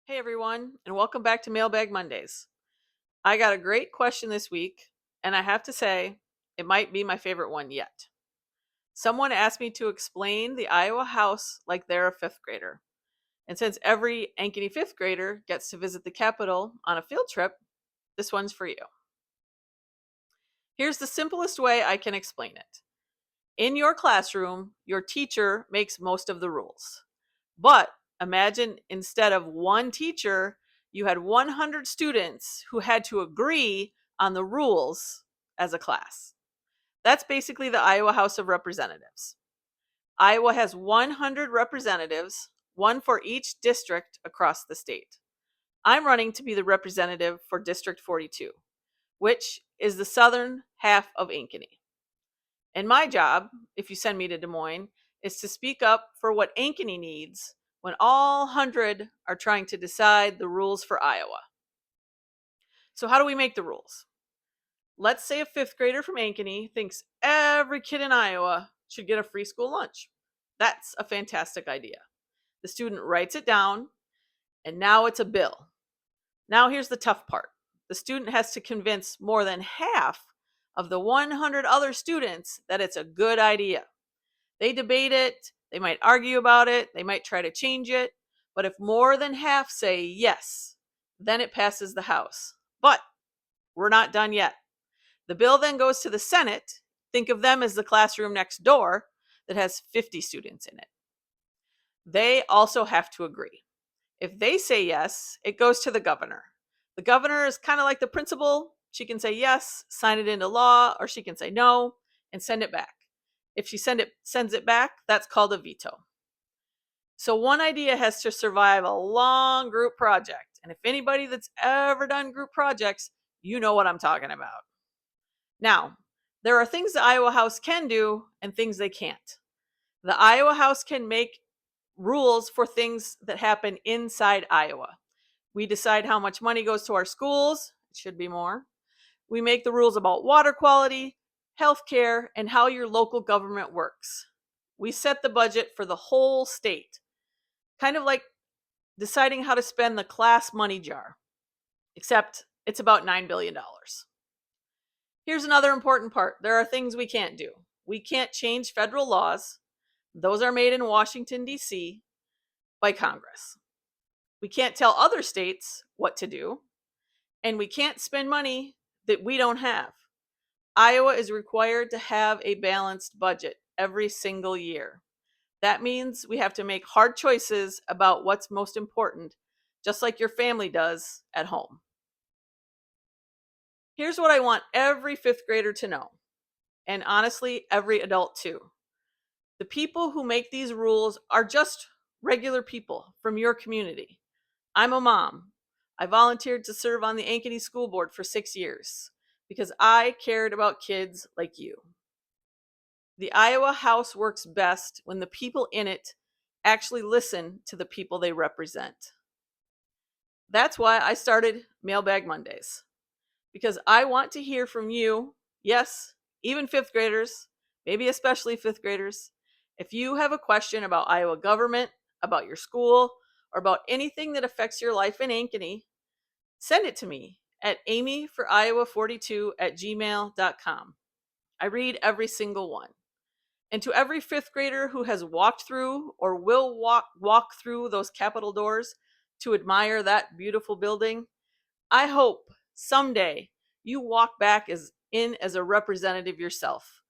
Hey everyone, and welcome back to Mailbag Mondays. I got a great question this week, and I have to say, it might be my favorite one yet. Someone asked me to explain the Iowa House like they're a fifth grader. And since every Ankeny fifth grader gets to visit the Capitol on a field trip, this one's for you. Here's the simplest way I can explain it. In your classroom, your teacher makes most of the rules. But imagine instead of one teacher, you had 100 students who had to agree on the rules as a class. That's basically the Iowa House of Representatives. Iowa has 100 representatives, one for each district across the state. I'm running to be the representative for District 42, which is the southern half of Ankeny. And my job, if you send me to Des Moines, is to speak up for what Ankeny needs when all 100 are trying to decide the rules for Iowa. So, how do we make the rules? Let's say a fifth grader from Ankeny thinks every kid in Iowa should get a free school lunch. That's a fantastic idea. The student writes it down, and now it's a bill. Now, here's the tough part: the student has to convince more than half of the 100 other students that it's a good idea. They debate it, they might argue about it, they might try to change it, but if more than half say yes, then it passes the House. But we're not done yet. The bill then goes to the Senate. Think of them as the classroom next door that has 50 students in it. They also have to agree. If they say yes, it goes to the governor. The governor is kind of like the principal. She can say yes, sign it into law, or she can say no and send it back. If she sends it back, that's called a veto. So one idea has to survive a long group project. And if anybody that's ever done group projects, you know what I'm talking about. Now, there are things the Iowa House can do and things they can't. The Iowa House can make rules for things that happen inside Iowa. We decide how much money goes to our schools. It should be more. We make the rules about water quality, healthcare, and how your local government works. We set the budget for the whole state, kind of like deciding how to spend the class money jar, except it's about $9 billion. Here's another important part: there are things we can't do. We can't change federal laws, those are made in Washington, D.C. by Congress. We can't tell other states what to do, and we can't spend money that we don't have. Iowa is required to have a balanced budget every single year. That means we have to make hard choices about what's most important, just like your family does at home. Here's what I want every fifth grader to know, and honestly, every adult too. The people who make these rules are just regular people from your community. I'm a mom. I volunteered to serve on the Ankeny School Board for 6 years because I cared about kids like you. The Iowa House works best when the people in it actually listen to the people they represent. That's why I started Mailbag Mondays, because I want to hear from you, yes, even fifth graders, maybe especially fifth graders. If you have a question about Iowa government, about your school, or about anything that affects your life in Ankeny, send it to me at amyforiowa42@gmail.com. I read every single one. And to every fifth grader who has walked through or will walk through those Capitol doors to admire that beautiful building, I hope someday you walk back as a representative yourself.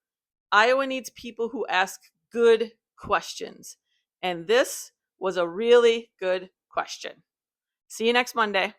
Iowa needs people who ask good questions. And this was a really good question. See you next Monday.